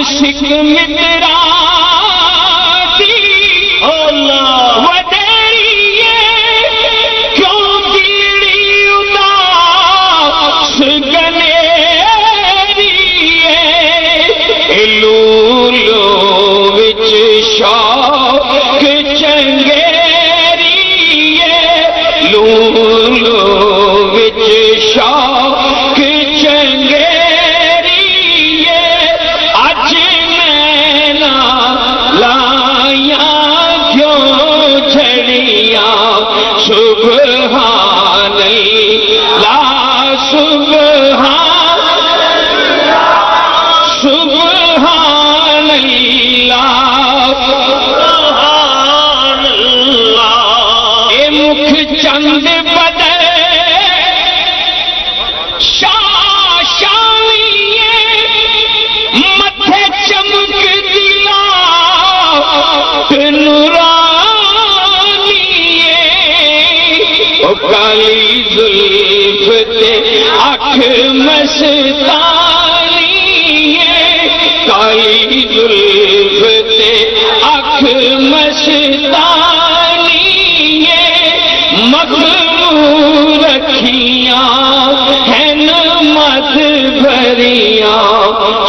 عاشق مترا دی ودریے کیوں دیڑی اداس گنیریے لولو وچ شوق چنگیریے لولو وچ شوق چنگیریے اج مینا لایا کیوں جھڑیاں سبحان اللہ سبحان سبحان اللہ سبحان اللہ اے مکھ چند بدے شاشالیے متھے چمک دلا نورانیے او کالی زلف تے اکھ مستانیے کالی زلف تے اکھ مستانیے مغرور رکھیاں ہیں مد بھریاں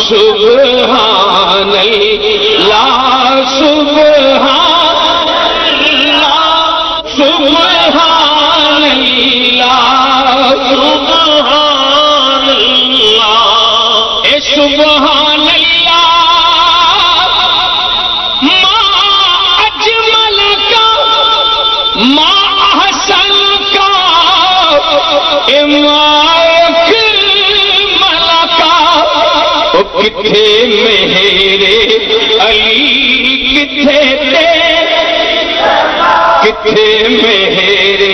سبحان اللہ سبحان اللہ سبحان اللہ سبحان اللہ اے سبحان اللہ ما اجمل کا ما احسن کا اے کتھے میرے علی کتھے کتھے میرے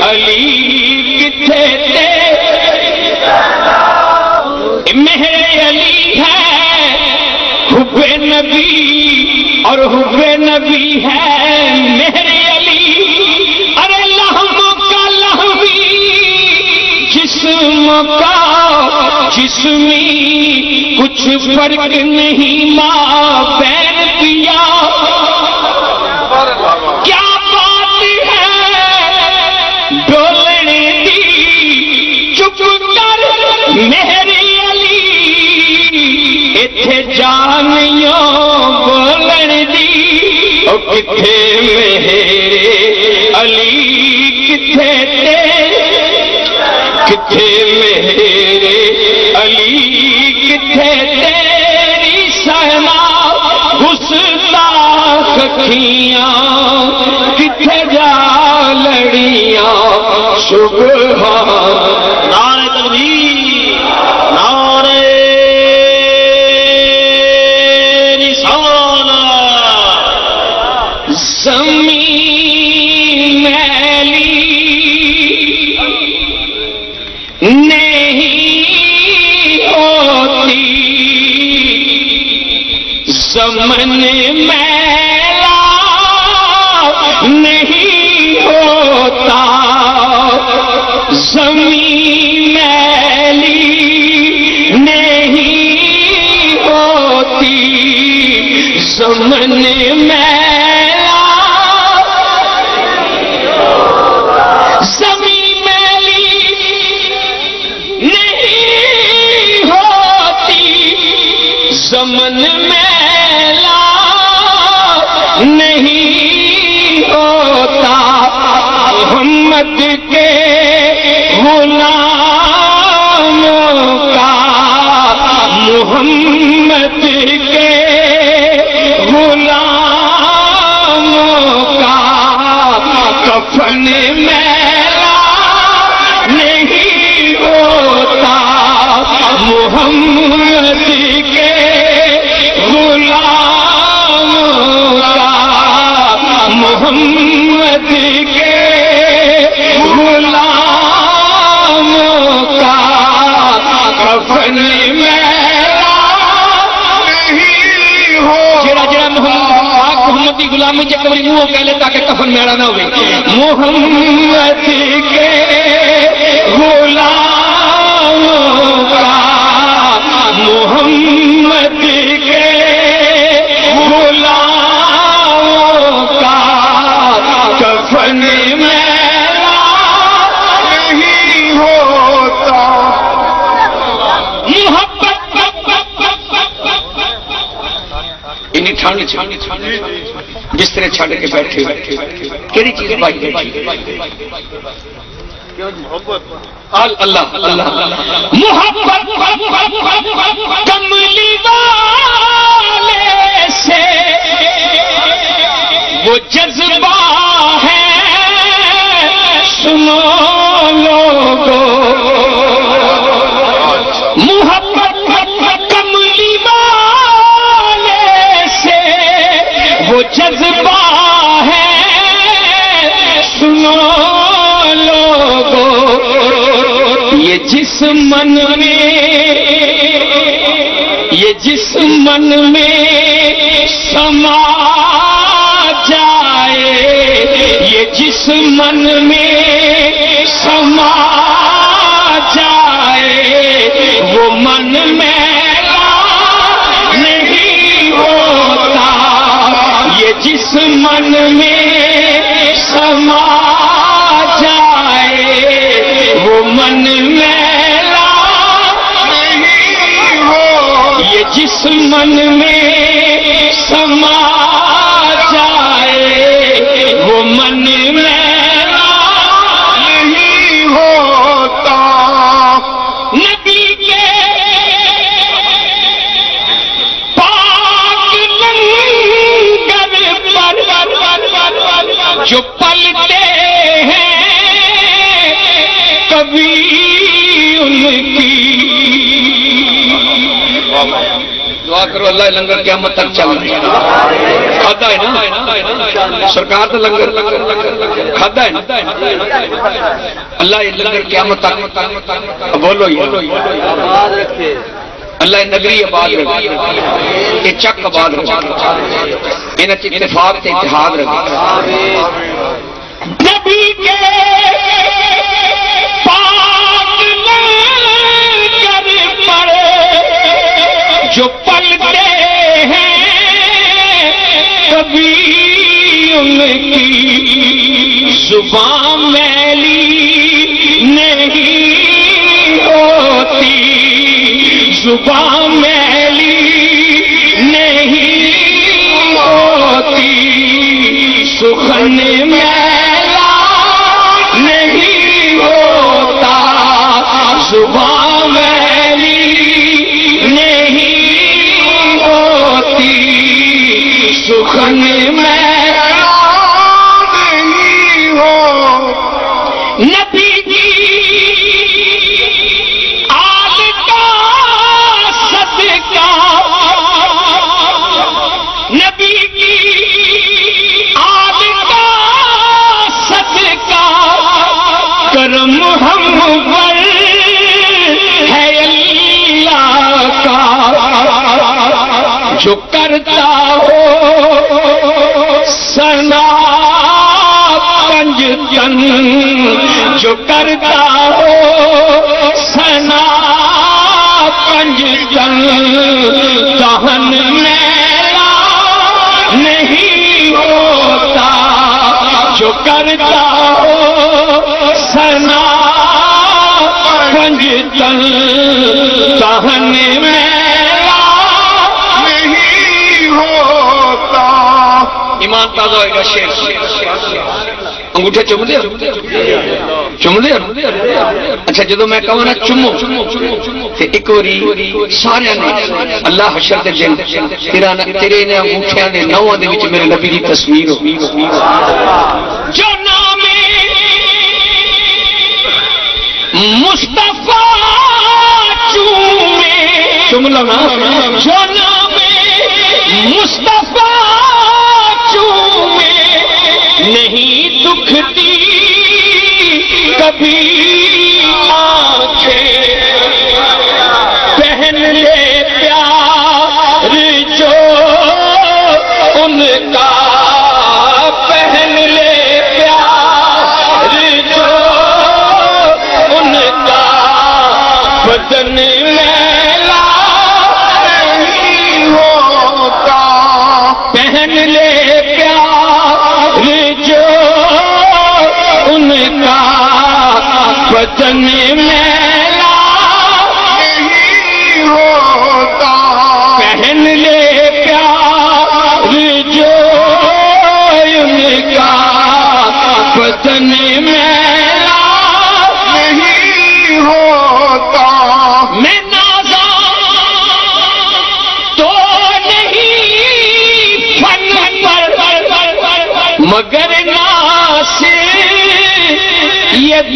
علی کتھے میرے علی ہے حب نبی اور حب نبی ہے میرے علی ارے لہم کا لہوی جسم کا جسمی کچھ فرق نہیں ماں بین پیا کیا بات ہے ڈولنے دی چپ کر میری علی اتھے جانیوں بولن دی او کتھے میرے علی کتھے کتھے میرے علی کتھے تیری سہنا گستاخ کھیاں کتھے جا لڑیاں سبحان نعرہ تکبیر نعرہ رسالت زمین میلی نہیں ہوتی زمن میلا نہیں ہوتا زمین میلی نہیں ہوتی زمن میلا زمین میلی نہیں ہوتی زمن میلا نہیں ہوتا محمد کے غلاموں کا محمد کے غلاموں کا کفن میلا نہیں ہوتا محمد کے غلاموں کا محمد کے غلاموں کا کفن میلا نہیں ہو جڑا جڑا محمد کی غلامی جے کبھی منہ کہہ لے تاکہ کفن میلا نہ ہوئے محمد کے غلاموں کا محمد کے اینی ٹھنڈ بسترے چھڈ کے بیٹھے کیڑی چیز بھائی اللہ محبت کملی والے سے وہ جذبہ ہے سنو لوگو محبت کملی والے سے وہ جذبہ ہے سنو لوگو یہ جس من میں سما جائے یہ جس من میں سما جائے وہ من میلا نہیں ہوتا یہ جس من میں سما جائے وہ من میلا نہیں ہو یہ جس من میں سما جائے وہ من میلا نہیں ہوتا نبی کے پاک لنگر پر جو پلتے ہیں کبھی ان کی دعا کرو اللہ لنگر قیامت تک چل کھادا ہے نا سرکار تو لنگر کھادا ہے نا اللہ یہ لنگر قیامت تک بولو اللہ نگری آباد رکھے یہ چک آباد رکھے انہیں اتفاق تے اتحاد رکھے نبی کے پاک لنگر پر جو پلتے ہیں کبھی ان کی زبان میلی نہیں ہوتی زبان میلی نہیں ہوتی سخن میلا نہیں ہوتا زبان میلی نہیں ہوتی سخن میلا نہیں ہو نبی کی آل کا صدقہ نبی کی آل کا صدقہ کرم ہم پر ہے اللہ کا جو کرتا ہو ثنا پنجتن جو کرتا ہو ثنا پنجتن دہن میلا نہیں ہوتا جو کرتا ہو ثنا پنجتن دہن میلا نہیں ہوتا ایمان تازہ ہوئے گا شیر انگوٹھے چم دیا اچھا جدو میں کہوں نا چمو ایک واری سارے اللہ حشر دے دن تیرے نے انگوٹھیاں دے نواں دے وچ میرے نبی دی تصویر ہو جو نام مصطفیٰ چومے چم لگا جو نام مصطفیٰ چومے نہیں دکھتی کبھی آنکھیں پہن لے پیار جو ان کا پہن لے پیار جو ان کا بدن میلا نہیں ہوتا پہن لے پیار جو ان کا بدن میلا نہیں ہوتا پہن لے پیار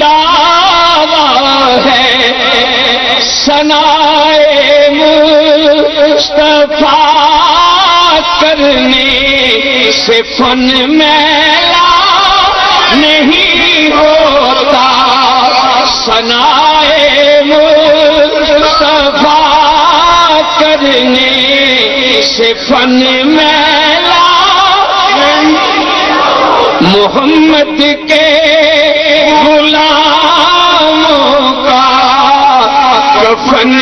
دعویٰ ہے ثنائے مصطفیٰ کرنے سے فن میلا نہیں ہوتا ثنائے مصطفیٰ کرنے سے فن میلا محمد کے غلاموں کا کفن